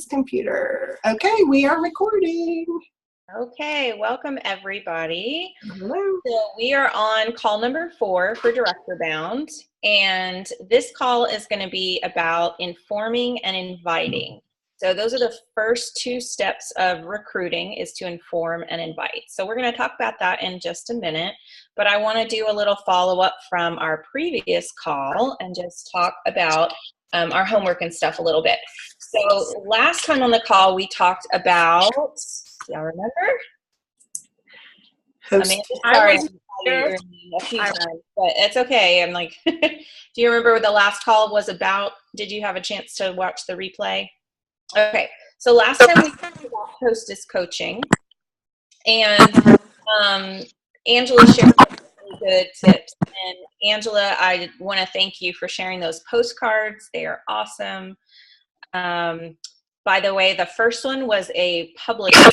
Computer. Okay, we are recording. Okay, welcome everybody. Hello. So we are on call number 4 for Director Bound, and this call is going to be about informing and inviting. So those are the first 2 steps of recruiting, is to inform and invite. So we're going to talk about that in just a minute, but I want to do a little follow-up from our previous call and just talk about our homework and stuff a little bit. So last time on the call, we talked about, y'all remember? Amanda, sorry, a few times, but it's okay. I'm like, do you remember what the last call was about? Did you have a chance to watch the replay? Okay, so last time we talked about hostess coaching, and Angela shared really good tips. And Angela, I want to thank you for sharing those postcards. They are awesome. By the way, the first one was a publisher.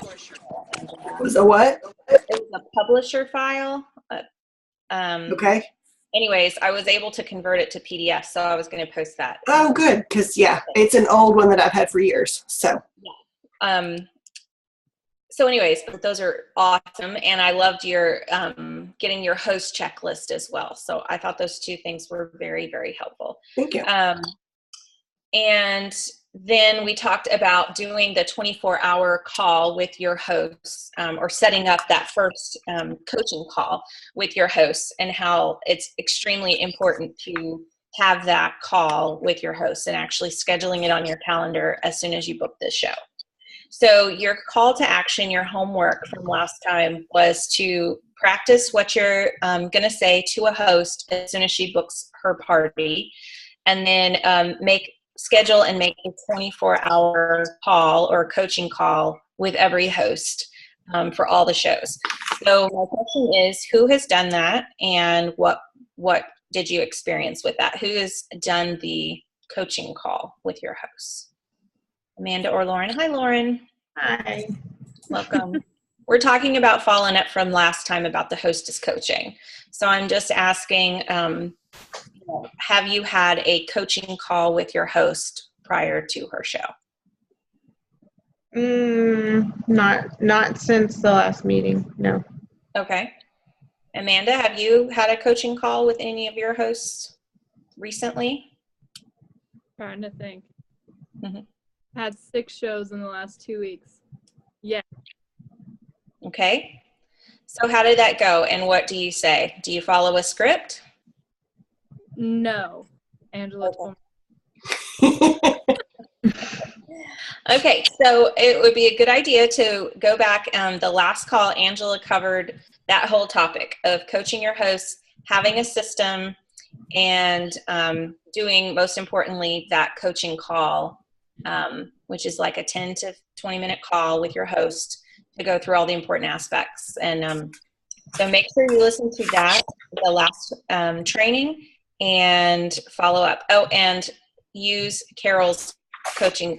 Was a what? It was a publisher file. Okay. Anyways, I was able to convert it to PDF, so I was going to post that. Oh, good, because yeah, it's an old one that I've had for years. So. Yeah. So anyways, those are awesome, and I loved your getting your host checklist as well. So I thought those 2 things were very, very helpful. Thank you. And then we talked about doing the 24-hour call with your hosts, or setting up that first coaching call with your hosts, and how it's extremely important to have that call with your hosts and actually scheduling it on your calendar as soon as you book the show. So your call to action, your homework from last time, was to practice what you're going to say to a host as soon as she books her party, and then schedule and make a 24-hour call or coaching call with every host for all the shows. So my question is, who has done that, and what did you experience with that? Who has done the coaching call with your hosts? Amanda or Lauren? Hi, Lauren. Hi. Welcome. We're talking about following up from last time about the hostess coaching. So I'm just asking, have you had a coaching call with your host prior to her show? Not since the last meeting, no. Okay. Amanda, have you had a coaching call with any of your hosts recently? Trying to think. Mm-hmm. Had 6 shows in the last 2 weeks. Yeah. Okay. So how did that go, and what do you say? Do you follow a script? No. Angela told me. Okay, so it would be a good idea to go back. The last call, Angela covered that whole topic of coaching your hosts, having a system, and doing, most importantly, that coaching call, which is like a 10 to 20 minute call with your host to go through all the important aspects. And so make sure you listen to that, the last training, and follow up. Oh, and use Carol's coaching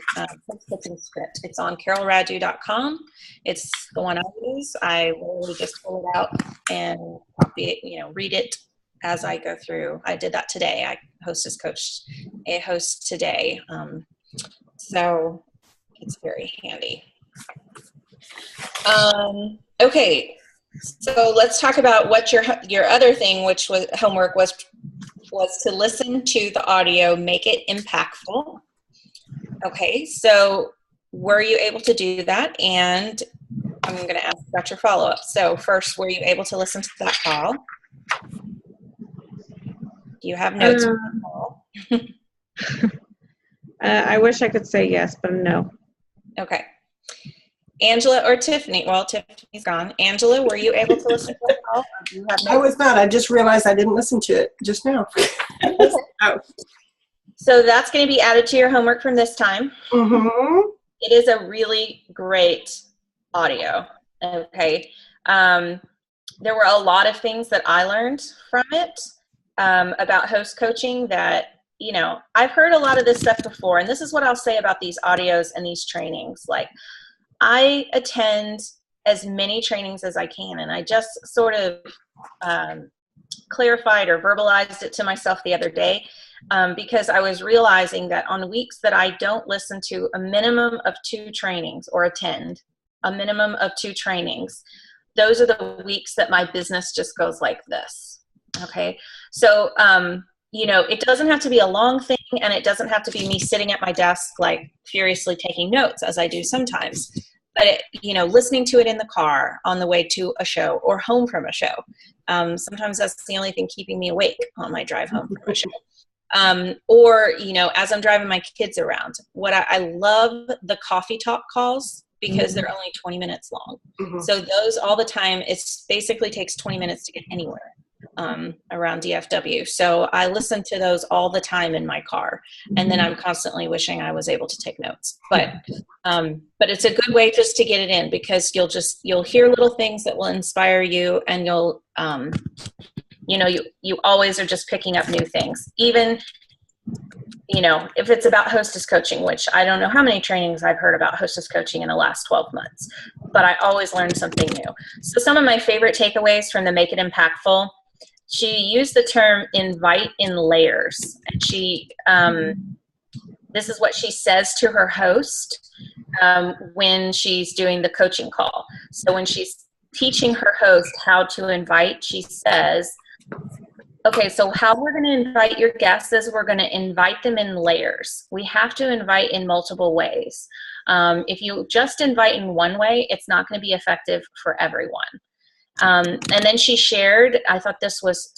script. It's on carolradu.com. It's the one I use. I literally just pull it out and copy it, read it as I go through. I did that today. I hostess coached a host today. So it's very handy. Okay, so let's talk about what your other thing, which was homework, was to listen to the audio, make it impactful. Okay, so were you able to do that? And I'm going to ask about your follow-up. So first, were you able to listen to that call? Do you have notes on the call? I wish I could say yes, but no. Okay. Angela or Tiffany? Well, Tiffany's gone. Angela, were you able to listen to the call? Do you have notes? I was not. I just realized I didn't listen to it just now. Oh. So that's going to be added to your homework from this time. Mm-hmm. It is a really great audio. Okay. There were a lot of things that I learned from it about host coaching that, I've heard a lot of this stuff before, and this is what I'll say about these audios and these trainings. Like, I attend as many trainings as I can, and I just sort of clarified or verbalized it to myself the other day. because I was realizing that on weeks that I don't listen to a minimum of 2 trainings or attend a minimum of 2 trainings, those are the weeks that my business just goes like this. Okay. So, it doesn't have to be a long thing, and it doesn't have to be me sitting at my desk, like furiously taking notes as I do sometimes, but listening to it in the car on the way to a show or home from a show. Sometimes that's the only thing keeping me awake on my drive home from a show. Or, as I'm driving my kids around. I love the coffee talk calls because they're only 20 minutes long. Mhm. So those all the time, it basically takes 20 minutes to get anywhere around DFW. So I listen to those all the time in my car. And then I'm constantly wishing I was able to take notes. But it's a good way just to get it in, because you'll hear little things that will inspire you, and you'll, you always are just picking up new things. Even, if it's about hostess coaching, which I don't know how many trainings I've heard about hostess coaching in the last 12 months, but I always learn something new. So some of my favorite takeaways from the Make It Impactful, she used the term invite in layers. And this is what she says to her host when she's doing the coaching call. So when she's teaching her host how to invite, she says, okay, so how we're going to invite your guests is we're going to invite them in layers. We have to invite in multiple ways. If you just invite in one way, it's not going to be effective for everyone. And then she shared, I thought this was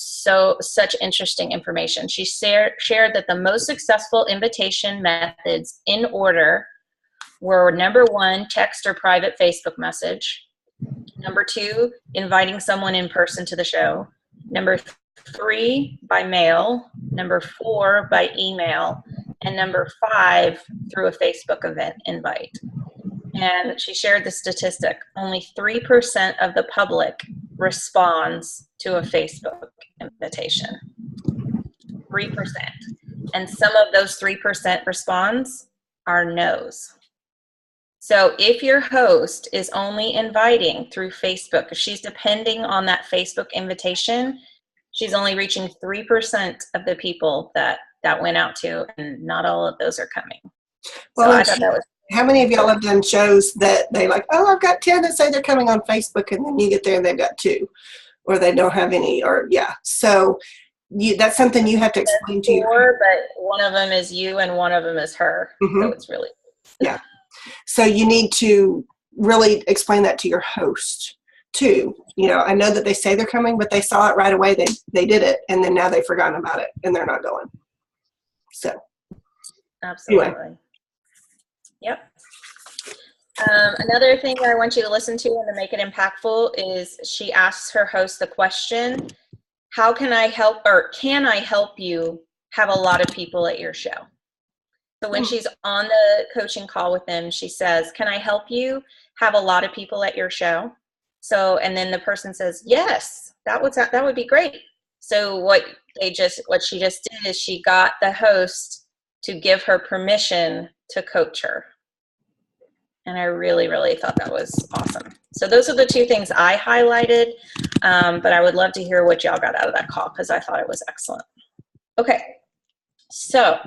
such interesting information. She shared that the most successful invitation methods in order were: number 1, text or private Facebook message; number 2, inviting someone in person to the show; number 3, by mail; number 4, by email; and number 5, through a Facebook event invite. And she shared the statistic: only 3% of the public responds to a Facebook invitation. 3%. And some of those 3% responds are no's. So if your host is only inviting through Facebook, if she's depending on that Facebook invitation, she's only reaching 3% of the people that went out to, and not all of those are coming. Well, so I thought that was. How many of y'all have done shows that they like, oh, I've got 10 that say they're coming on Facebook, and then you get there and they've got 2, or they don't have any, or yeah. So that's something you have to explain to your. But one of them is you and one of them is her. Mm-hmm. So it's really. Yeah. So you need to really explain that to your host too. I know that they say they're coming, but they saw it right away. They did it, and then now they've forgotten about it and they're not going. So. Absolutely. Anyway. Yep. Another thing that I want you to listen to in the Make It Impactful is she asks her host the question, how can I help, or can I help you have a lot of people at your show? So when she's on the coaching call with them, she says, can I help you have a lot of people at your show? So, and then the person says, yes, that would be great. So what she just did is she got the host to give her permission to coach her. And I really, really thought that was awesome. So those are the 2 things I highlighted, but I would love to hear what y'all got out of that call, because I thought it was excellent. Okay, so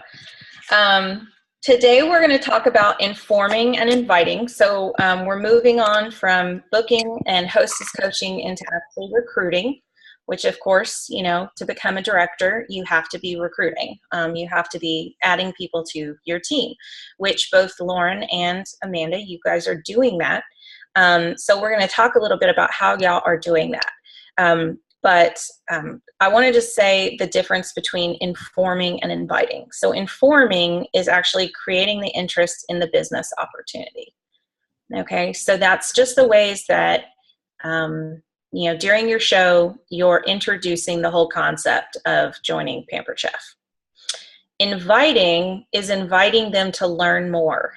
today we're going to talk about informing and inviting. So we're moving on from booking and hostess coaching into actually recruiting, which of course, to become a director, you have to be recruiting. You have to be adding people to your team, which both Lauren and Amanda, you guys are doing that. So we're going to talk a little bit about how y'all are doing that. But I want to just say the difference between informing and inviting. So informing is actually creating the interest in the business opportunity. Okay, so that's just the ways that during your show, you're introducing the whole concept of joining Pampered Chef. Inviting is inviting them to learn more,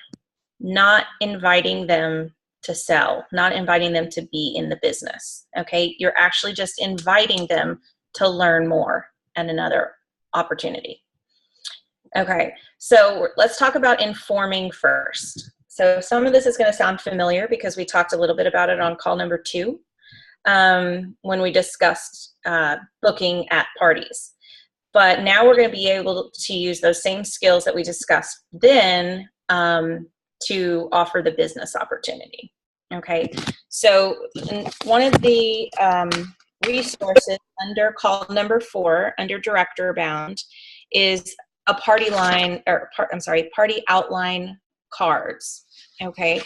not inviting them to sell, not inviting them to be in the business. Okay, you're actually just inviting them to learn more and another opportunity. Okay, so let's talk about informing first. So some of this is going to sound familiar because we talked a little bit about it on call number 2. When we discussed booking at parties. But now we're going to be able to use those same skills that we discussed then to offer the business opportunity. Okay, so one of the resources under call number 4, under Director Bound, is a party outline cards. Okay,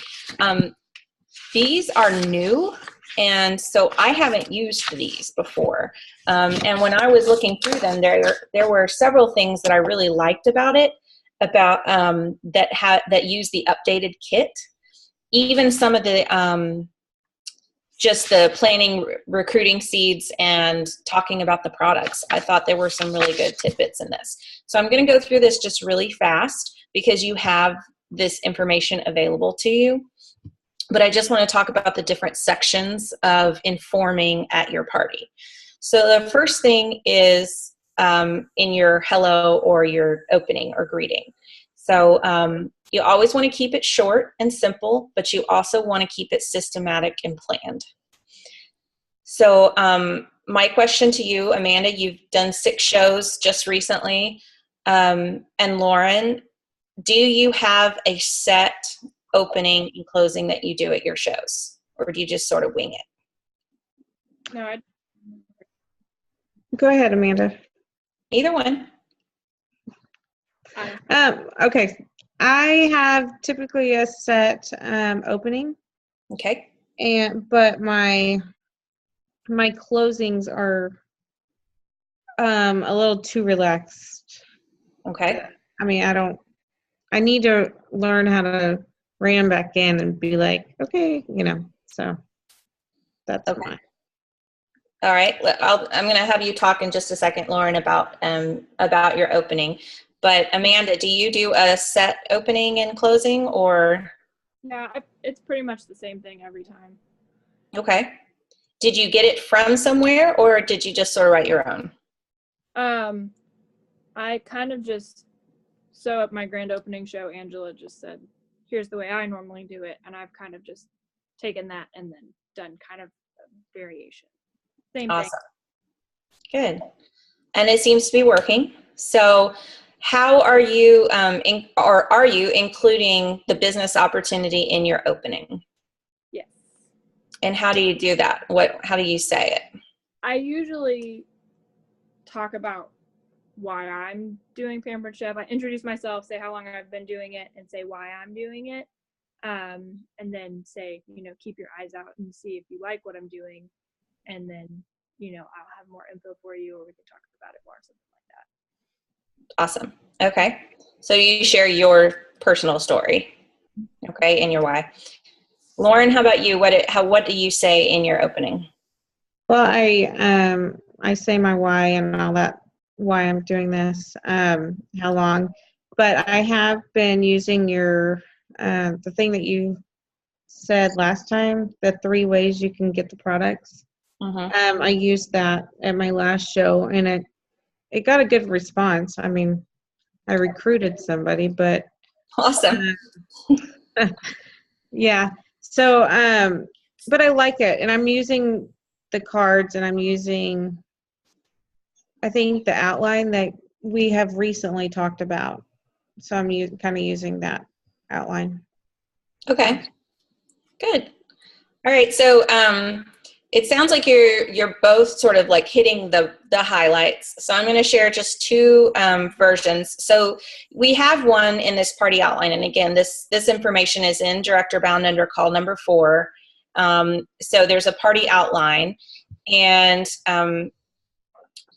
these are new, and so I haven't used these before. And when I was looking through them, there were several things that I really liked about it, that use the updated kit. Even some of the just the planning, recruiting seeds, and talking about the products. I thought there were some really good tidbits in this. So I'm going to go through this just really fast because you have this information available to you. But I just want to talk about the different sections of informing at your party. So the first thing is in your hello or your opening or greeting. So you always want to keep it short and simple, but you also want to keep it systematic and planned. So my question to you, Amanda, you've done 6 shows just recently. And Lauren, do you have a set opening and closing that you do at your shows? Or do you just sort of wing it? No, Go ahead, Amanda. Either one. Okay. I have typically a set opening, Okay. but my closings are a little too relaxed. Okay. I mean, I need to learn how to rein them back in and be like, okay, so that's Okay. fine. All right. I'm going to have you talk in just a second, Lauren, about your opening. But Amanda, do you do a set opening and closing, or? yeah, it's pretty much the same thing every time. Okay. Did you get it from somewhere, or did you just sort of write your own? I kind of just, so at my grand opening show, Angela just said, here's the way I normally do it. And I've kind of just taken that and then done kind of a variation. Same Awesome. thing. Good. And it seems to be working. So how are you, are you including the business opportunity in your opening? Yes. And how do you do that? How do you say it? I usually talk about why I'm doing Pampered Chef. I introduce myself, say how long I've been doing it, and say why I'm doing it. And then say, keep your eyes out and see if you like what I'm doing. And then, I'll have more info for you, or we can talk about it more, something like that. Awesome. Okay. So you share your personal story, okay, and your why. Lauren, how about you? What do you say in your opening? Well, I say my why and all that, why I'm doing this, how long, but I have been using the thing that you said last time, the 3 ways you can get the products. Mm-hmm. I used that at my last show, and it got a good response. I mean, I recruited somebody, but Awesome. yeah. So, but I like it, and I'm using the cards, and I'm using, I think, the outline that we have recently talked about. So I'm kind of using that outline. Okay. Good. All right. So it sounds like you're both sort of like hitting the highlights. So I'm going to share just 2 versions. So we have one in this party outline, and again, this information is in Director Bound under call number 4. So there's a party outline, and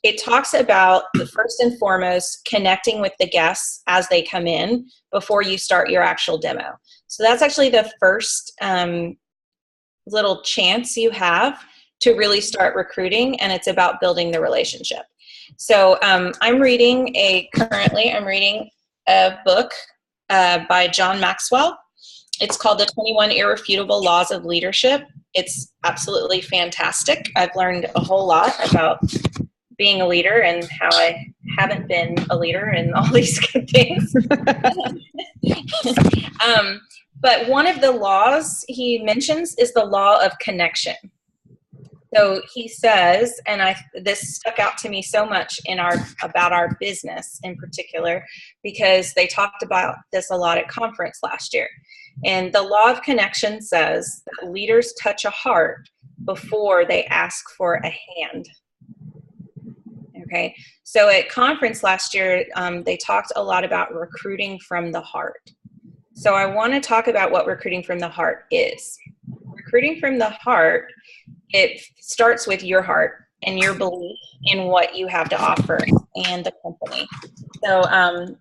it talks about the first and foremost connecting with the guests as they come in before you start your actual demo. So that's actually the first little chance you have to really start recruiting, and it's about building the relationship. So I'm reading a book by John Maxwell. It's called The 21 Irrefutable Laws of Leadership. It's absolutely fantastic. I've learned a whole lot about being a leader and how I haven't been a leader and all these good things. But one of the laws he mentions is the law of connection. So he says, and this stuck out to me so much about our business in particular, because they talked about this a lot at conference last year. And the law of connection says that leaders touch a heart before they ask for a hand. Okay, so at conference last year, they talked a lot about recruiting from the heart. So I want to talk about what recruiting from the heart is. Recruiting from the heart, it starts with your heart and your belief in what you have to offer and the company. So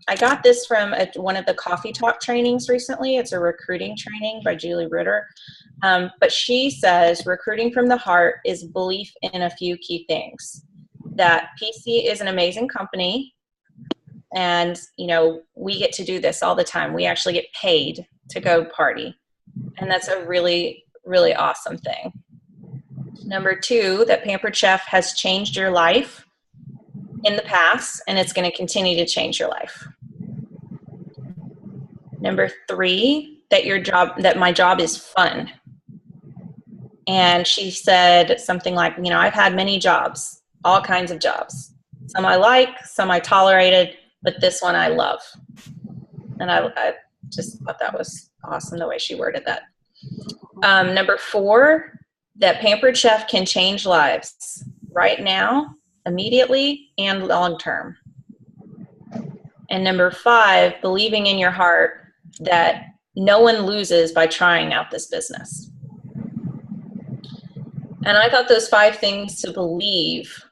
I got this from one of the Coffee Talk trainings recently. It's a recruiting training by Julie Ritter. But she says recruiting from the heart is belief in a few key things. That PC is an amazing company, and we get to do this all the time. We actually get paid to go party, and that's a really, really awesome thing. Number 2, that Pampered Chef has changed your life in the past, and it's going to continue to change your life. Number 3, that my job is fun. And she said something like, I've had many jobs. All kinds of jobs. Some I like, some I tolerated, but this one I love. And I just thought that was awesome the way she worded that. Number 4, that Pampered Chef can change lives right now, immediately, and long term. And number 5, believing in your heart that no one loses by trying out this business. And I thought those 5 things to believe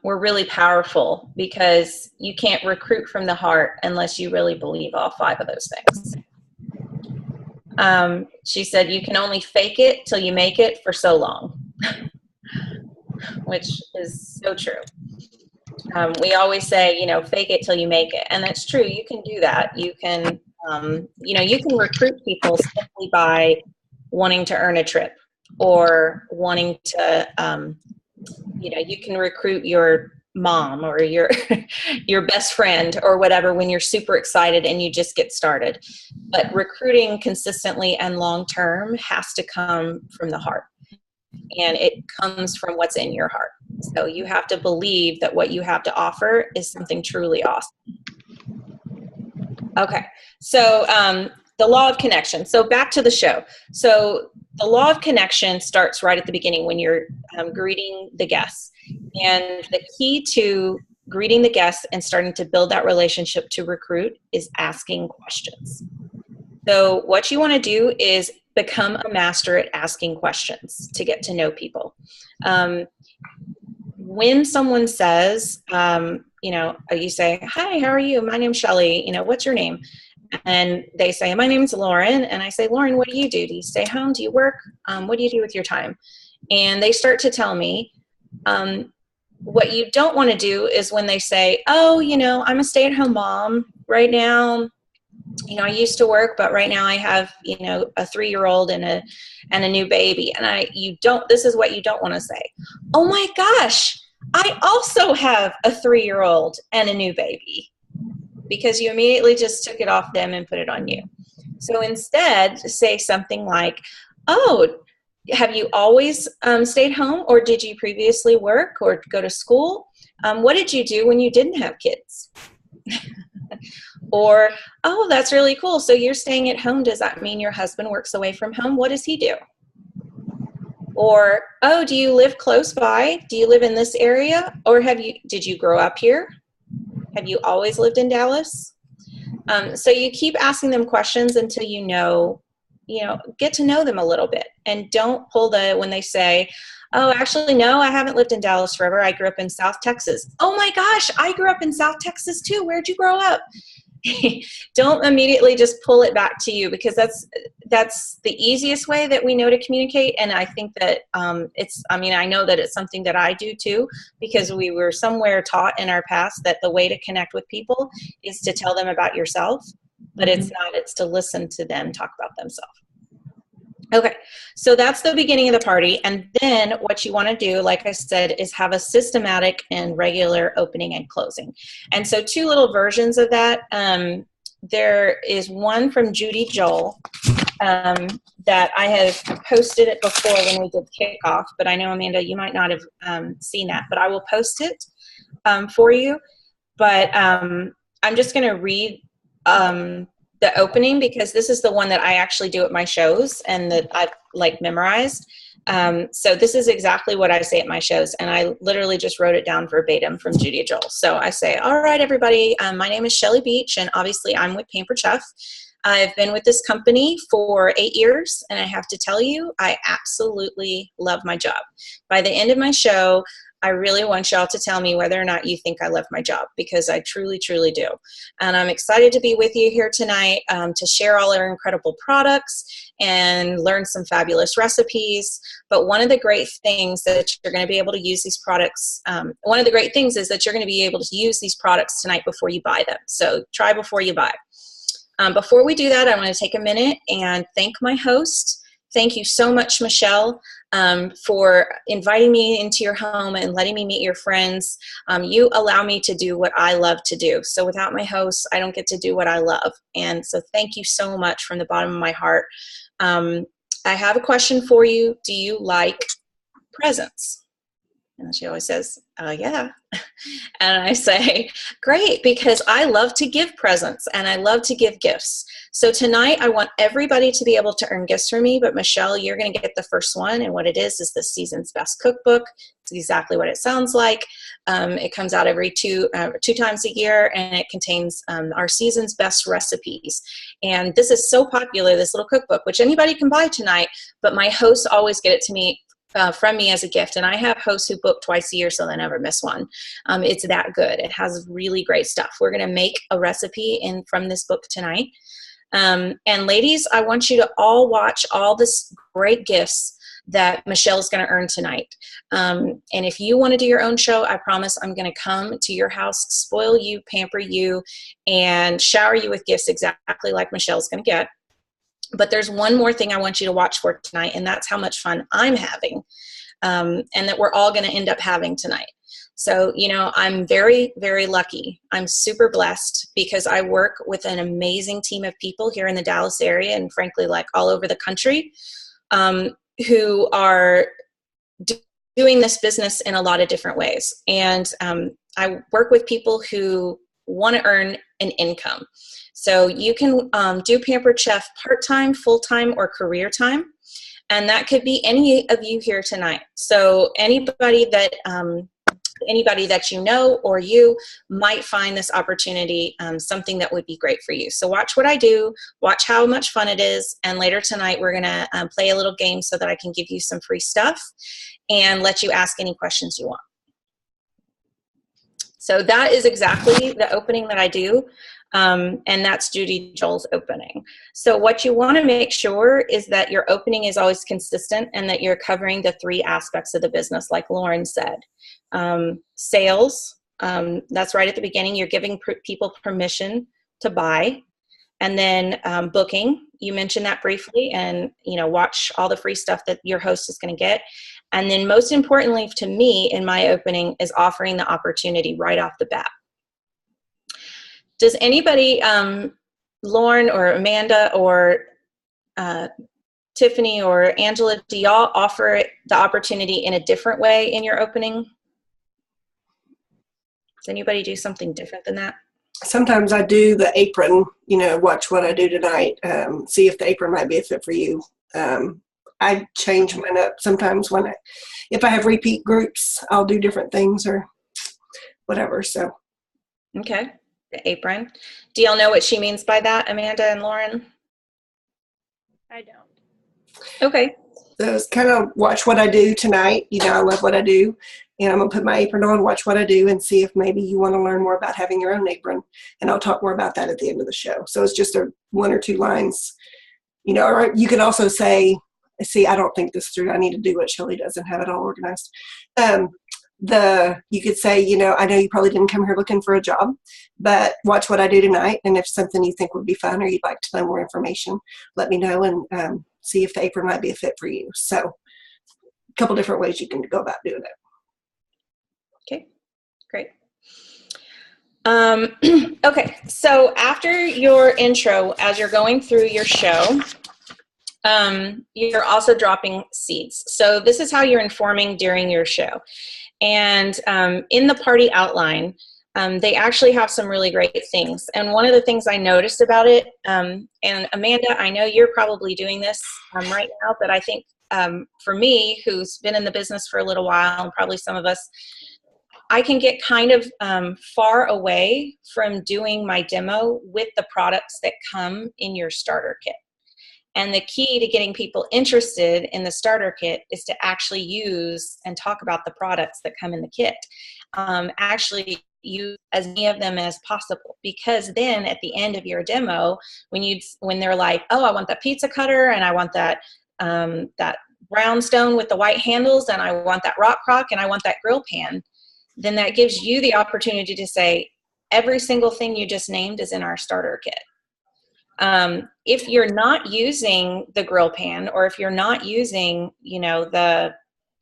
were really powerful, because you can't recruit from the heart unless you really believe all 5 of those things. She said you can only fake it till you make it for so long, which is so true. We always say, fake it till you make it. And that's true. You can do that. You can, you can recruit people simply by wanting to earn a trip, or wanting to, you can recruit your mom or your best friend or whatever when you're super excited and you just get started. But recruiting consistently and long-term has to come from the heart. And it comes from what's in your heart. So you have to believe that what you have to offer is something truly awesome. Okay, so the law of connection. So back to the show. So the law of connection starts right at the beginning when you're greeting the guests. And the key to greeting the guests and starting to build that relationship to recruit is asking questions. So what you want to do is become a master at asking questions to get to know people. When someone says, you say, "Hi, how are you? My name's Shelly. What's your name?" And they say, "My name's Lauren." And I say, "Lauren, what do you do? Do you stay home? Do you work? What do you do with your time?" And they start to tell me. What you don't want to do is when they say, "Oh, I'm a stay-at-home mom right now. I used to work, but right now I have, a 3-year-old and a new baby." And this is what you don't want to say. "Oh my gosh, I also have a 3-year-old and a new baby," because you immediately just took it off them and put it on you. So instead, say something like, "Oh, have you always stayed home, or did you previously work or go to school? What did you do when you didn't have kids?" Or, "Oh, that's really cool. So you're staying at home. Does that mean your husband works away from home? What does he do?" Or, "Oh, do you live close by? Do you live in this area? Or did you grow up here? Have you always lived in Dallas?" So you keep asking them questions until get to know them a little bit, and don't pull when they say, "Oh, actually, no, I haven't lived in Dallas forever. I grew up in South Texas." "Oh my gosh, I grew up in South Texas too. Where'd you grow up?" Don't immediately just pull it back to you, because that's the easiest way that we know to communicate. And I think that I know that it's something that I do too, because we were somewhere taught in our past that the way to connect with people is to tell them about yourself. But it's not, it's to listen to them talk about themselves. Okay, so that's the beginning of the party. And then what you want to do, like I said, is have a systematic and regular opening and closing. And so 2 little versions of that. There is one from Judy Joel, that I have posted it before when we did kickoff, but I know, Amanda, you might not have seen that, but I will post it for you. But I'm just going to read the opening, because this is the one that I actually do at my shows and that I've like memorized. So this is exactly what I say at my shows, and I literally just wrote it down verbatim from Judy Joel. So I say, all right, everybody, my name is Shelly Beach, and obviously I'm with Pampered Chef. I've been with this company for 8 years, and I have to tell you, I absolutely love my job. By the end of my show, I really want y'all to tell me whether or not you think I love my job, because I truly, truly do. And I'm excited to be with you here tonight to share all our incredible products and learn some fabulous recipes. But one of the great things that you're going to be able to use these products, one of the great things is that you're going to be able to use these products tonight before you buy them. So try before you buy. Before we do that, I want to take a minute and thank my host. Thank you so much, Michelle, for inviting me into your home and letting me meet your friends. You allow me to do what I love to do. So without my host, I don't get to do what I love. And so thank you so much from the bottom of my heart. I have a question for you. Do you like presents? And she always says, yeah. And I say, great, because I love to give presents and I love to give gifts. So tonight I want everybody to be able to earn gifts from me, but Michelle, you're going to get the first one. And what it is the Season's Best Cookbook. It's exactly what it sounds like. It comes out every two times a year, and it contains our season's best recipes. And this is so popular, this little cookbook, which anybody can buy tonight, but my hosts always get it to me from me as a gift. And I have hosts who book twice a year, so they never miss one. It's that good. It has really great stuff. We're going to make a recipe from this book tonight. And ladies, I want you to all watch all this great gifts that Michelle's going to earn tonight. And if you want to do your own show, I promise I'm going to come to your house, spoil you, pamper you, and shower you with gifts exactly like Michelle's going to get. But there's one more thing I want you to watch for tonight, and that's how much fun I'm having, and that we're all going to end up having tonight. So, you know, I'm very, very lucky. I'm super blessed because I work with an amazing team of people here in the Dallas area and frankly, like all over the country, who are doing this business in a lot of different ways. And I work with people who want to earn an income. So you can do Pampered Chef part-time, full-time, or career time. And that could be any of you here tonight. So anybody that you know or you might find this opportunity something that would be great for you. So watch what I do, watch how much fun it is, and later tonight we're going to play a little game so that I can give you some free stuff and let you ask any questions you want. So that is exactly the opening that I do. And that's Judy Joel's opening. So what you want to make sure is that your opening is always consistent and that you're covering the 3 aspects of the business, like Lauren said. Sales, that's right at the beginning. You're giving people permission to buy. And then booking, you mentioned that briefly, and watch all the free stuff that your host is going to get. And then most importantly to me in my opening is offering the opportunity right off the bat. Does anybody, Lauren or Amanda or Tiffany or Angela, do y'all offer the opportunity in a different way in your opening? Does anybody do something different than that? Sometimes I do the apron, watch what I do tonight, see if the apron might be a fit for you. I change mine up sometimes if I have repeat groups, I'll do different things or whatever, so. Okay. The apron. Do y'all know what she means by that, Amanda and Lauren? I don't. Okay. So it's kind of watch what I do tonight. I love what I do. And I'm going to put my apron on, watch what I do, and see if maybe you want to learn more about having your own apron. And I'll talk more about that at the end of the show. So it's just 1 or 2 lines. Or you can also say, see, I don't think this through. I need to do what Shelly does and have it all organized. You could say, I know you probably didn't come here looking for a job, but watch what I do tonight. And if something you think would be fun or you'd like to know more information, let me know and see if the apron might be a fit for you. So a couple different ways you can go about doing it. Okay, great. Okay, so after your intro, as you're going through your show, you're also dropping seeds. So this is how you're informing during your show. And in the party outline, they actually have some really great things. And one of the things I noticed about it, and Amanda, I know you're probably doing this right now, but I think for me, who's been in the business for a little while, and probably some of us, I can get kind of far away from doing my demo with the products that come in your starter kit. And the key to getting people interested in the starter kit is to actually use and talk about the products that come in the kit. Actually use as many of them as possible, because then at the end of your demo, when they're like, oh, I want that pizza cutter, and I want that that brownstone with the white handles, and I want that rock crock, and I want that grill pan, then that gives you the opportunity to say, every single thing you just named is in our starter kit. If you're not using the grill pan, or if you're not using, the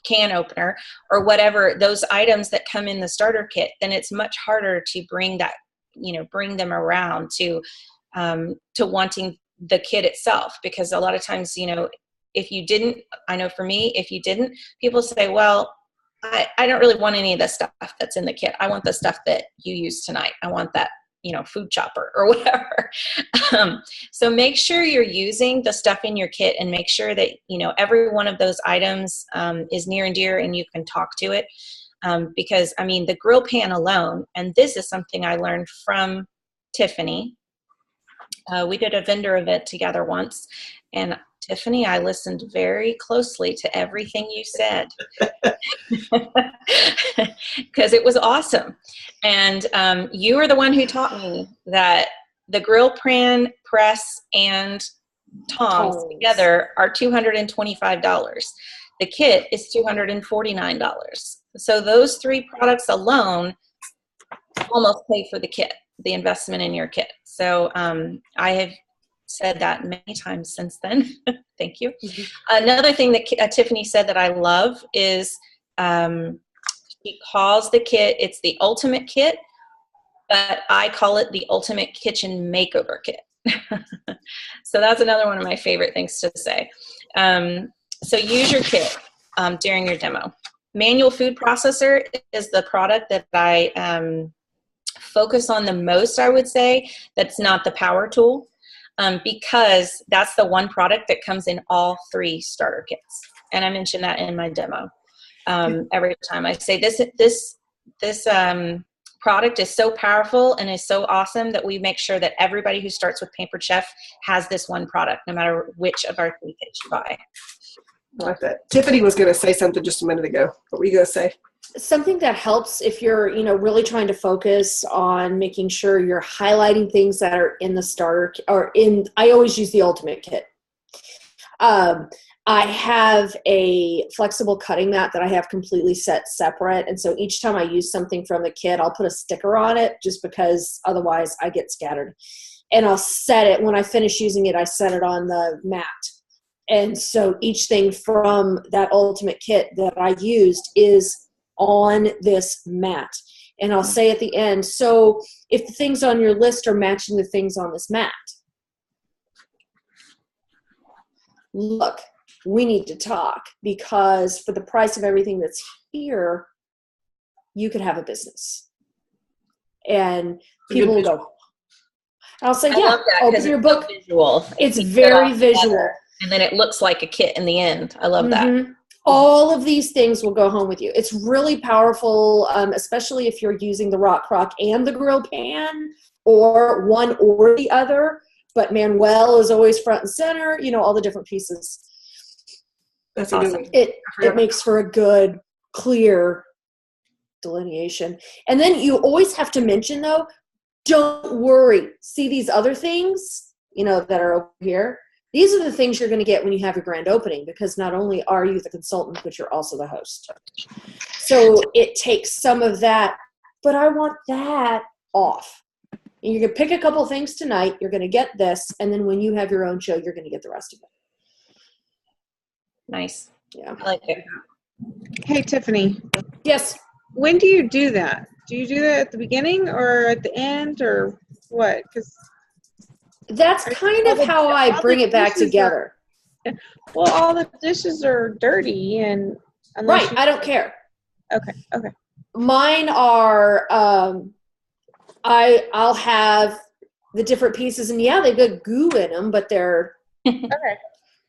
can opener or whatever, those items that come in the starter kit, then it's much harder to bring them around to wanting the kit itself. Because a lot of times, if you didn't, I know for me, if you didn't, people say, well, I don't really want any of the stuff that's in the kit. I want the stuff that you use tonight. I want that, food chopper or whatever. So make sure you're using the stuff in your kit, and make sure that, every one of those items is near and dear and you can talk to it. Because, the grill pan alone, and this is something I learned from Tiffany. We did a vendor event together once, and Tiffany, I listened very closely to everything you said because it was awesome. And you were the one who taught me that the grill pan, press, and tongs together are $225. The kit is $249. So those three products alone almost pay for the kit, the investment in your kit. So I have said that many times since then. Thank you. Mm-hmm. Another thing that Tiffany said that I love is she calls the kit, it's the ultimate kit, but I call it the ultimate kitchen makeover kit. So that's another one of my favorite things to say. So use your kit during your demo. Manual food processor is the product that I focus on the most, I would say. That's not the power tool. Because that's the one product that comes in all three starter kits. And I mention that in my demo. Every time I say this product is so powerful and is so awesome that we make sure that everybody who starts with Pampered Chef has this one product, no matter which of our three kits you buy. I like that. Tiffany was going to say something just a minute ago. What were you going to say? Something that helps if you're, really trying to focus on making sure you're highlighting things that are in the starter or I always use the ultimate kit. I have a flexible cutting mat that I have completely set separate. And so each time I use something from the kit, I'll put a sticker on it just because otherwise I get scattered. And I'll set it, when I finish using it, I set it on the mat. And so each thing from that ultimate kit that I used is on this mat. And I'll say at the end, so if the things on your list are matching the things on this mat, look, we need to talk, because for the price of everything that's here, you could have a business. And people will go, I'll say, yeah, open your book. So visual. It's very visual. And then it looks like a kit in the end. I love that. All of these things will go home with you. It's really powerful, especially if you're using the rock crock and the grill pan, or one or the other. But Manuel is always front and center, all the different pieces. That's awesome. It makes for a good, clear delineation. And then you always have to mention, though, don't worry. See these other things, that are over here? These are the things you're going to get when you have your grand opening, because not only are you the consultant, but you're also the host. So it takes some of that, but I want that off. And you're going to pick a couple things tonight. You're going to get this. And then when you have your own show, you're going to get the rest of it. Nice. Yeah. I like it. Hey, Tiffany. Yes. When do you do that? Do you do that at the beginning or at the end, or what? Because that's kind of how I bring it back together. Well, all the dishes are dirty, and unless Right, I don't care. Okay. Mine are I'll have the different pieces, and yeah, they got goo in them, but they're Okay.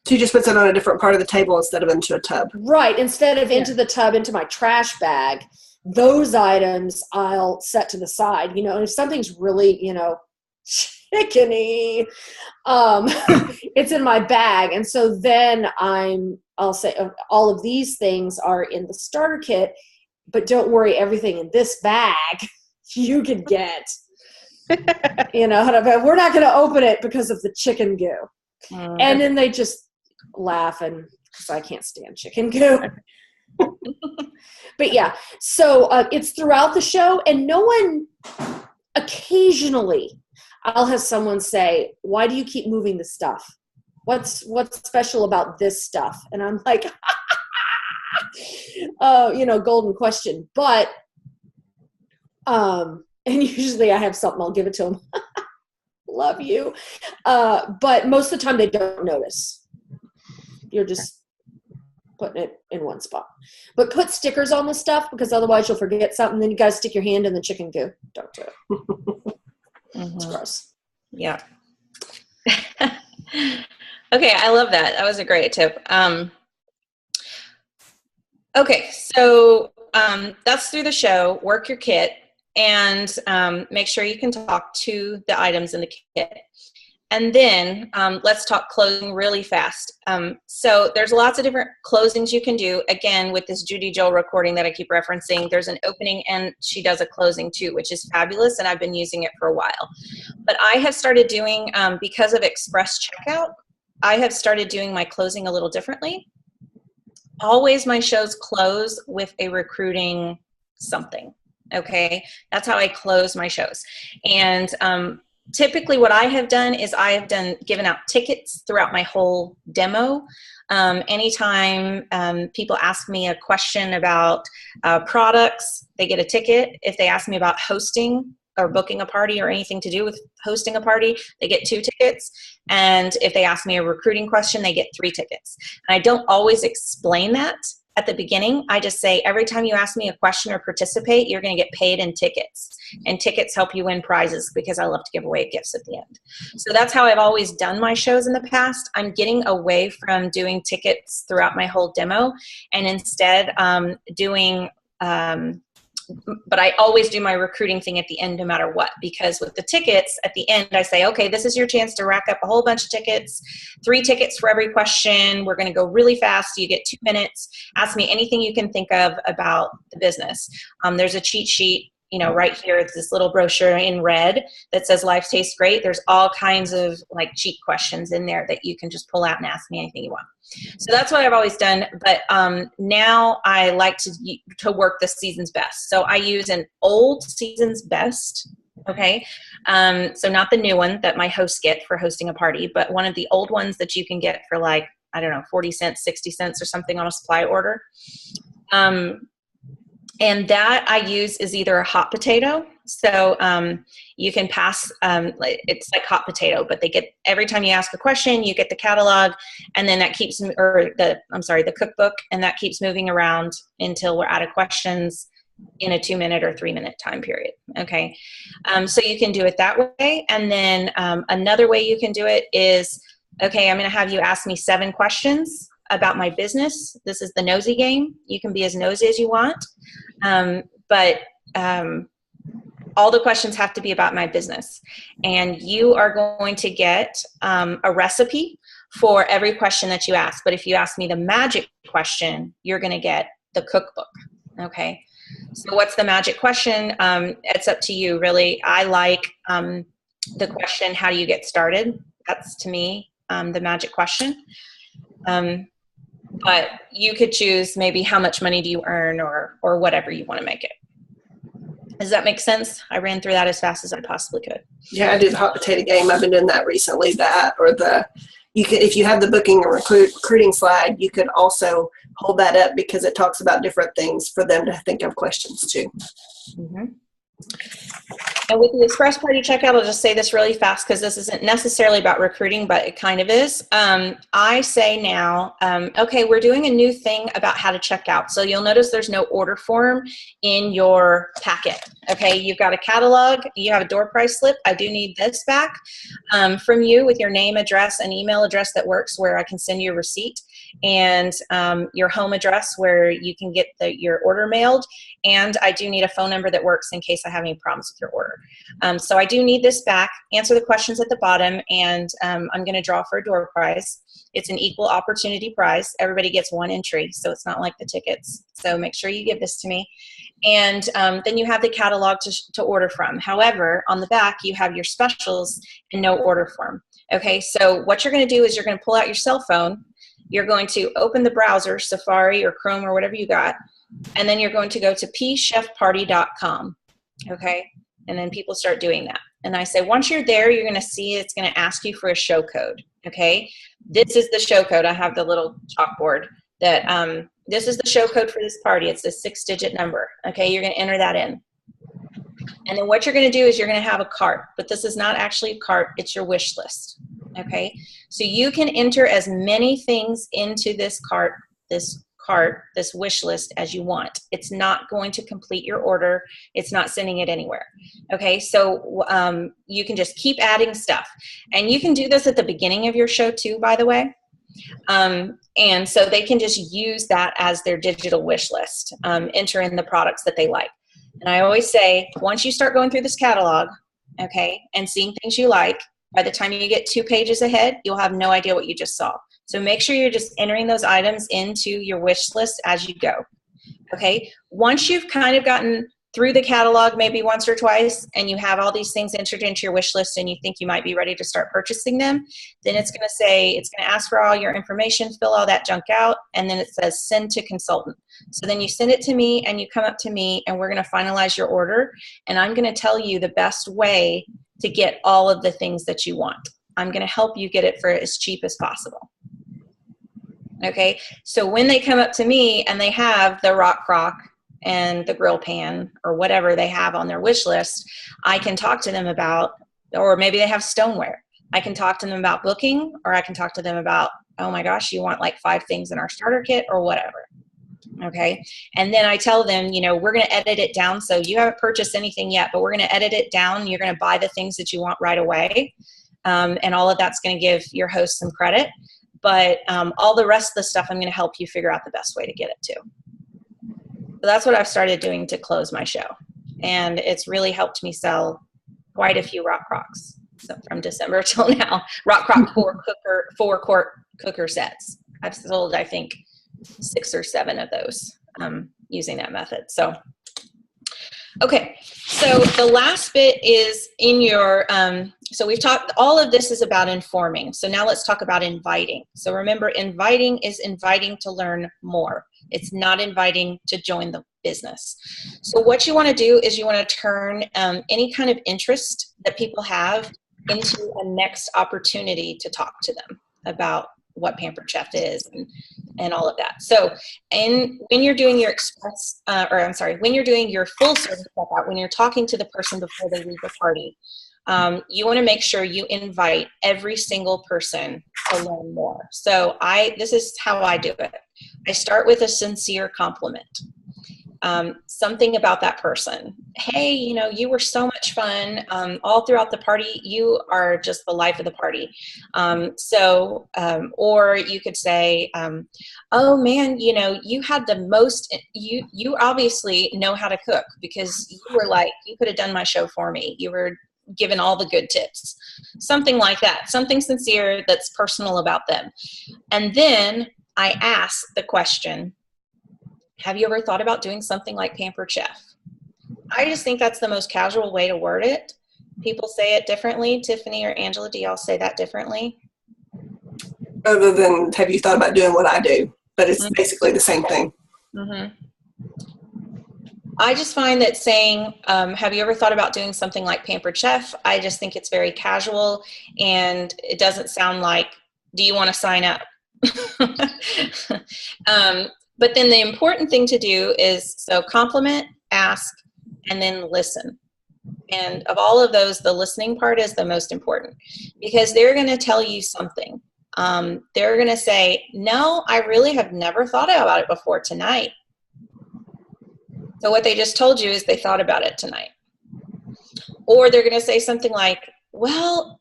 So you just puts it on a different part of the table instead of into a tub. right. Instead of into the tub, into my trash bag, those items I'll set to the side. And if something's really, chickeny, it's in my bag, and so then I'll say all of these things are in the starter kit, but don't worry, everything in this bag you can get. But we're not going to open it because of the chicken goo. And then they just laugh, and because I can't stand chicken goo. But yeah, so it's throughout the show, and no one, occasionally I'll have someone say, why do you keep moving the stuff? What's special about this stuff? And I'm like, golden question. But and usually I have something, I'll give it to them. Love you. But most of the time they don't notice. You're just putting it in one spot. But put stickers on the stuff, because otherwise you'll forget something. Then you got to stick your hand in the chicken goo. Don't do it. It's gross. Yeah. Okay, I love that. That was a great tip. Okay, so that's through the show. Work your kit, and make sure you can talk to the items in the kit. And then let's talk closing really fast. So there's lots of different closings you can do. Again, with this Judy Joel recording that I keep referencing, there's an opening and she does a closing too, which is fabulous, and I've been using it for a while. But I have started doing, because of Express Checkout, I have started doing my closing a little differently. Always my shows close with a recruiting something, okay? That's how I close my shows. And typically what I have done is given out tickets throughout my whole demo. Anytime people ask me a question about products, they get a ticket. If they ask me about hosting or booking a party or anything to do with hosting a party, they get 2 tickets. And if they ask me a recruiting question, they get 3 tickets. And I don't always explain that at the beginning. I just say, every time you ask me a question or participate, you're going to get paid in tickets. And tickets help you win prizes, because I love to give away gifts at the end. So that's how I've always done my shows in the past. I'm getting away from doing tickets throughout my whole demo, and instead doing but I always do my recruiting thing at the end no matter what, because with the tickets at the end I say, okay, this is your chance to rack up a whole bunch of tickets, 3 tickets for every question. We're going to go really fast. You get 2 minutes. Ask me anything you can think of about the business. There's a cheat sheet, right here. It's this little brochure in red that says Life Tastes Great. There's all kinds of like cheat questions in there that you can just pull out and ask me anything you want. So that's what I've always done. But now I like to work the season's best. So I use an old season's best. Okay. So not the new one that my hosts get for hosting a party, but one of the old ones that you can get for like, I don't know, 40 cents, 60 cents or something on a supply order. And that I use is either a hot potato. So you can pass, it's like hot potato, but they get, every time you ask a question, you get the catalog, and then that keeps, the cookbook, and that keeps moving around until we're out of questions in a 2-minute or 3-minute time period. Okay. So you can do it that way. And then another way you can do it is, okay, I'm going to have you ask me 7 questions about my business. This is the nosy game. You can be as nosy as you want. But all the questions have to be about my business. And you are going to get a recipe for every question that you ask. But if you ask me the magic question, you're going to get the cookbook. Okay. So what's the magic question? It's up to you, really. I like the question, how do you get started? That's, to me, the magic question. But you could choose maybe how much money do you earn, or whatever you want to make it. Does that make sense? I ran through that as fast as I possibly could. Yeah, I do the hot potato game. I've been doing that recently. That, or you could, if you have the booking or recruiting slide, you could also hold that up, because it talks about different things for them to think of questions too. Mm-hmm. And with the Express Party checkout, I'll just say this really fast because this isn't necessarily about recruiting, but it kind of is. I say now, okay, we're doing a new thing about how to check out. So you'll notice there's no order form in your packet. Okay, you've got a catalog, you have a door price slip. I do need this back from you with your name, address, and email address that works where I can send you a receipt, and your home address where you can get your order mailed. And I do need a phone number that works in case I have any problems with your order. So I do need this back. Answer the questions at the bottom, and I'm going to draw for a door prize. It's an equal opportunity prize. Everybody gets one entry, so it's not like the tickets. So make sure you give this to me. And then you have the catalog to order from. However, on the back, you have your specials and no order form. Okay, so what you're going to do is you're going to pull out your cell phone. You're going to open the browser, Safari or Chrome or whatever you got, and then you're going to go to pchefparty.com. Okay, and then people start doing that. And I say, once you're there, you're going to see it's going to ask you for a show code. Okay, this is the show code. I have the little chalkboard that this is the show code for this party. It's a 6-digit number. Okay, you're going to enter that in. And then what you're going to do is you're going to have a cart, but this is not actually a cart. It's your wish list. Okay, so you can enter as many things into this cart, this wish list as you want. It's not going to complete your order. It's not sending it anywhere. Okay, so you can just keep adding stuff. And you can do this at the beginning of your show too, by the way. And so they can just use that as their digital wish list, enter in the products that they like. And I always say, once you start going through this catalog, okay, and seeing things you like, by the time you get 2 pages ahead, you'll have no idea what you just saw. So make sure you're just entering those items into your wish list as you go. Okay, once you've kind of gotten through the catalog maybe once or twice and you have all these things entered into your wish list and you think you might be ready to start purchasing them, then it's going to ask for all your information, fill all that junk out, and then it says send to consultant. So then you send it to me and you come up to me and we're going to finalize your order, and I'm going to tell you the best way to get all of the things that you want. I'm going to help you get it for as cheap as possible. Okay, so when they come up to me and they have the rock crock and the grill pan or whatever they have on their wish list, I can talk to them about, or maybe they have stoneware. I can talk to them about booking, or I can talk to them about, oh my gosh, you want like 5 things in our starter kit or whatever. Okay, and then I tell them, you know, we're going to edit it down. So you haven't purchased anything yet, but we're going to edit it down. You're going to buy the things that you want right away. And all of that's going to give your host some credit. But all the rest of the stuff, I'm going to help you figure out the best way to get it to. So that's what I've started doing to close my show. And it's really helped me sell quite a few Rock Crocs. So from December till now, Rock Croc 4-quart cooker sets. I've sold, I think, 6 or 7 of those using that method. So, okay. So the last bit is in your, so we've talked, all of this is about informing. So now let's talk about inviting. So remember, inviting is inviting to learn more. It's not inviting to join the business. So what you want to do is you want to turn any kind of interest that people have into a next opportunity to talk to them about what Pampered Chef is and all of that. So, and when you're doing your when you're doing your full service checkout, when you're talking to the person before they leave the party, you want to make sure you invite every single person to learn more. So this is how I do it. I start with a sincere compliment. Something about that person. Hey, you know, you were so much fun all throughout the party. You are just the life of the party. Or you could say, oh man, you know, you had the most, you obviously know how to cook because you were like, you could have done my show for me. You were given all the good tips. Something like that. Something sincere that's personal about them. And then I ask the question, have you ever thought about doing something like Pampered Chef? I just think that's the most casual way to word it. People say it differently. Tiffany or Angela, do y'all say that differently? Other than, have you thought about doing what I do? But it's basically the same thing. Mm-hmm. I just find that saying, have you ever thought about doing something like Pampered Chef? I just think it's very casual, and it doesn't sound like, do you want to sign up? But then the important thing to do is, so compliment, ask, and then listen. And of all of those, the listening part is the most important, because they're going to tell you something. They're going to say, no, I really have never thought about it before tonight. So what they just told you is they thought about it tonight. Or they're going to say something like, well,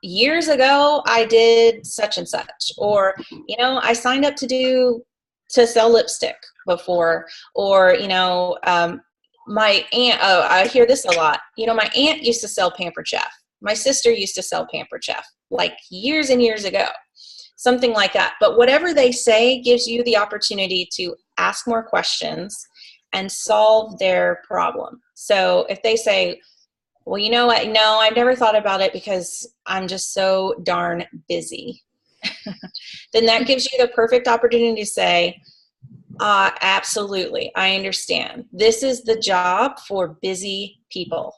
years ago I did such and such, or, I signed up to sell lipstick before, or, my aunt, I hear this a lot. My aunt used to sell Pampered Chef. My sister used to sell Pampered Chef, like years and years ago, something like that. But whatever they say gives you the opportunity to ask more questions and solve their problem. So if they say, well, you know what? No, I've never thought about it because I'm just so darn busy. Then that gives you the perfect opportunity to say, absolutely, I understand. This is the job for busy people.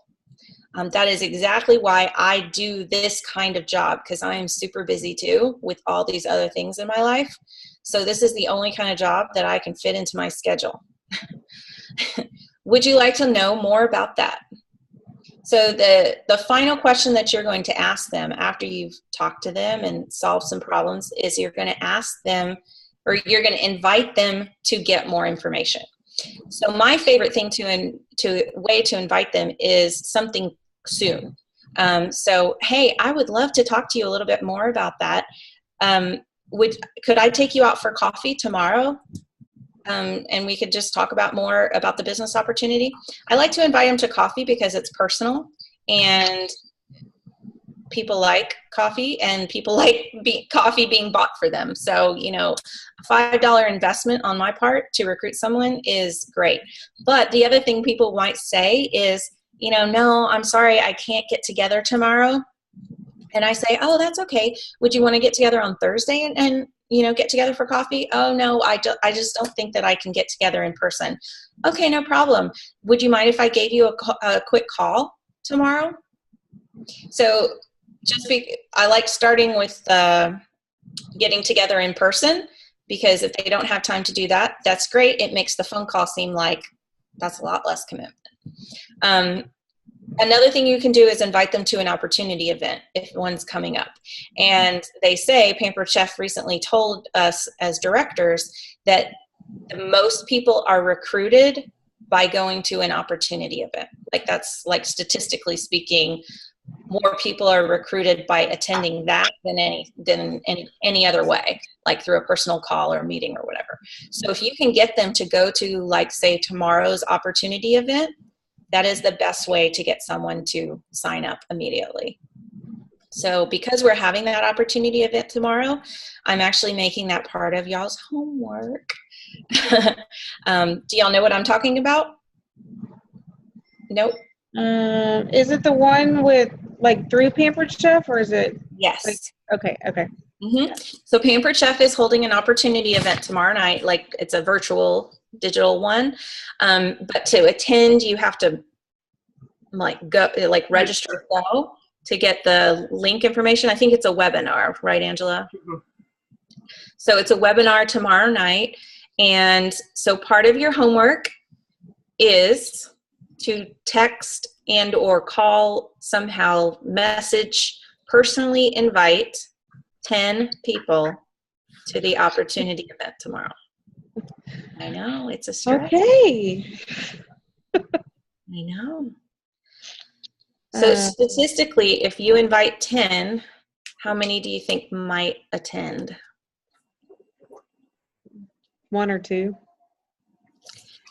That is exactly why I do this kind of job, because I am super busy too with all these other things in my life. So this is the only kind of job that I can fit into my schedule. Would you like to know more about that? So the final question that you're going to ask them after you've talked to them and solved some problems is you're going to ask them, or you're going to invite them to get more information. So my favorite thing to invite them is something soon. So, hey, I would love to talk to you a little bit more about that. Could I take you out for coffee tomorrow? And we could just talk about more about the business opportunity. I like to invite them to coffee because it's personal, and people like coffee, and people like coffee being bought for them. So, a $5 investment on my part to recruit someone is great. But the other thing people might say is, no, I'm sorry, I can't get together tomorrow. And I say, oh, that's okay. Would you want to get together on Thursday and get together for coffee? Oh, no, I just don't think that I can get together in person. Okay, no problem. Would you mind if I gave you a quick call tomorrow? So I like starting with getting together in person, because if they don't have time to do that, that's great. It makes the phone call seem like that's a lot less commitment. Another thing you can do is invite them to an opportunity event if one's coming up. And they say, Pampered Chef recently told us as directors that most people are recruited by going to an opportunity event. Like, that's like, statistically speaking, more people are recruited by attending that than any other way, like through a personal call or meeting or whatever. So if you can get them to go to, like, say, tomorrow's opportunity event, that is the best way to get someone to sign up immediately. So because we're having that opportunity event tomorrow, I'm actually making that part of y'all's homework. Do y'all know what I'm talking about? Nope. Is it the one with, like, through Pampered Chef, or is it? Yes. Okay. Mm-hmm. So Pampered Chef is holding an opportunity event tomorrow night. Like, it's a virtual digital one. But to attend, you have to register to get the link information. I think it's a webinar, right, Angela? Mm-hmm. So it's a webinar tomorrow night. And so part of your homework is to text and or call, somehow message, personally invite 10 people to the opportunity event tomorrow. I know, it's a stretch. Okay. I know. So statistically, if you invite 10, how many do you think might attend? 1 or 2.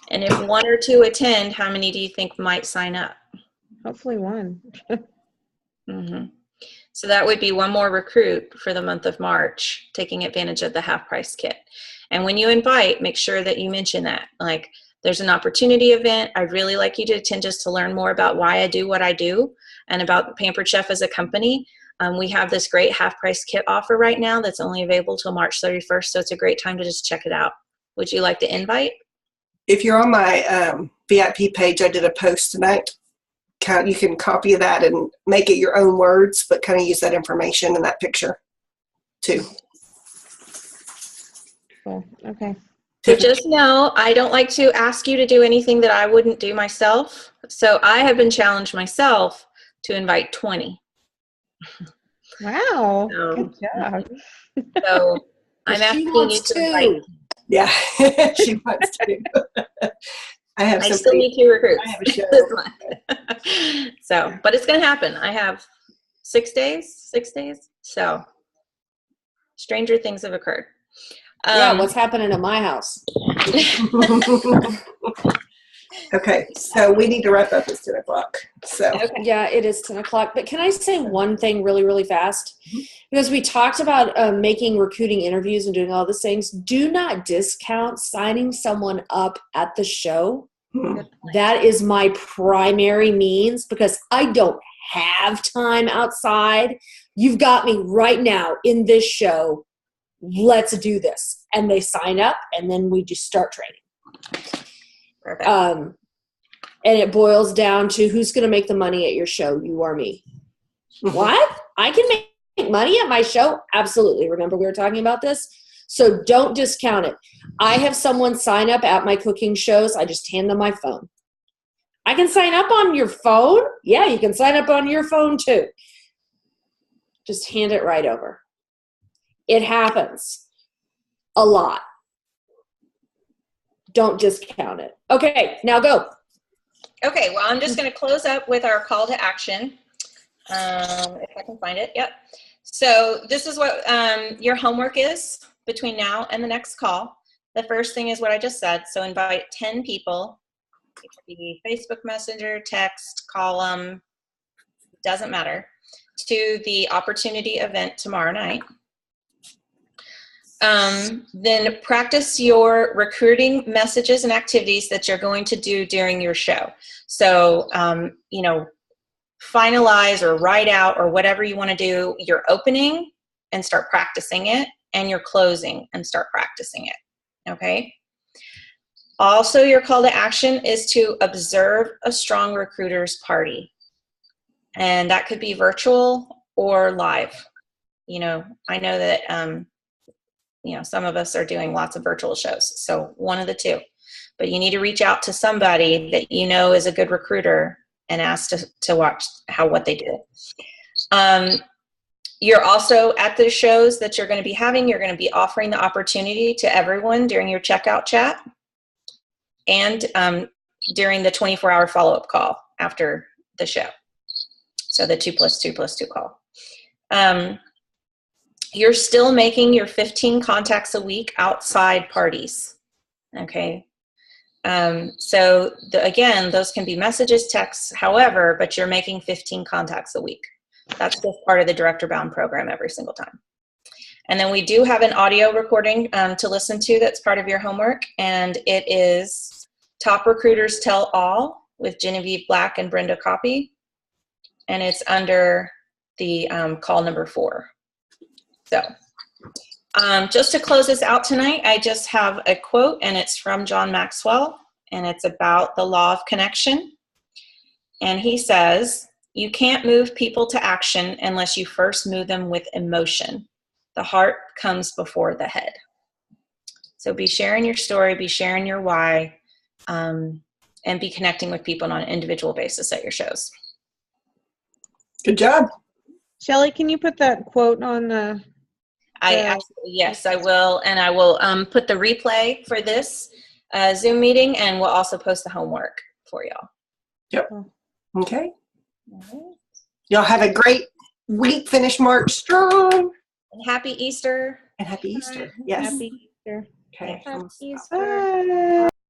And if 1 or 2 attend, how many do you think might sign up? Hopefully 1. Mm-hmm. So that would be one more recruit for the month of March, taking advantage of the half price kit. And when you invite, make sure that you mention that. Like, there's an opportunity event. I'd really like you to attend just to learn more about why I do what I do and about Pampered Chef as a company. We have this great half price kit offer right now that's only available till March 31st. So it's a great time to just check it out. Would you like to invite? If you're on my VIP page, I did a post tonight. You can copy that and make it your own words, but kind of use that information in that picture too. Cool. Okay. So just know, I don't like to ask you to do anything that I wouldn't do myself. So I have been challenged myself to invite 20. Wow. So- Good job. So I'm She asking you wants to invite. to. Yeah, she wants to. I I still need 2 recruits. I have a show. this month. So, but it's going to happen. I have 6 days. So stranger things have occurred. Yeah, what's happening at my house? Okay, so we need to wrap up. It's 10 o'clock. So Okay. Yeah, it is 10 o'clock. But can I say one thing really, really fast? Because we talked about making recruiting interviews and doing all these things. Do not discount signing someone up at the show. That is my primary means because I don't have time outside. You've got me right now in this show. Let's do this. And they sign up and then we just start training. Perfect. And it boils down to who's going to make the money at your show, you or me. What? I can make money at my show? Absolutely. Remember we were talking about this? So don't discount it. I have someone sign up at my cooking shows. I just hand them my phone. I can sign up on your phone? Yeah, you can sign up on your phone too. Just hand it right over. It happens a lot. Don't discount it. Okay, now go. Okay, well, I'm just going to close up with our call to action. If I can find it. Yep. So this is what your homework is between now and the next call. The first thing is what I just said. So invite 10 people. It could be Facebook Messenger, text, call them, doesn't matter, to the opportunity event tomorrow night. Then practice your recruiting messages and activities that you're going to do during your show. So, you know, finalize or write out or whatever you want to do your opening and start practicing it, and your closing and start practicing it. Okay. Also, your call to action is to observe a strong recruiter's party. And that could be virtual or live. You know, I know that, you know, some of us are doing lots of virtual shows. So one of the two. But you need to reach out to somebody that you know is a good recruiter and ask to watch what they do. You're also at the shows that you're going to be having, you're going to be offering the opportunity to everyone during your checkout chat and during the 24-hour follow-up call after the show. So the 2+2+2 call. You're still making your 15 contacts a week outside parties. Okay. So again, those can be messages, texts, however, but you're making 15 contacts a week. That's just part of the Director Bound program every single time. And then we do have an audio recording to listen to that's part of your homework, and it is Top Recruiters Tell All with Genevieve Black and Brenda Coppy, and it's under the call number 4. So just to close this out tonight, I just have a quote, and it's from John Maxwell, and it's about the law of connection. And he says, "You can't move people to action unless you first move them with emotion. The heart comes before the head." So be sharing your story, be sharing your why, and be connecting with people on an individual basis at your shows. good job. Shelly, can you put that quote on the? Yes, I will. And I will put the replay for this Zoom meeting, and we'll also post the homework for y'all. Yep. Okay. Y'all have a great week. Finish March strong. And happy Easter. And happy Easter. Yes. Happy Easter. Okay. Happy Stop. Easter. Bye.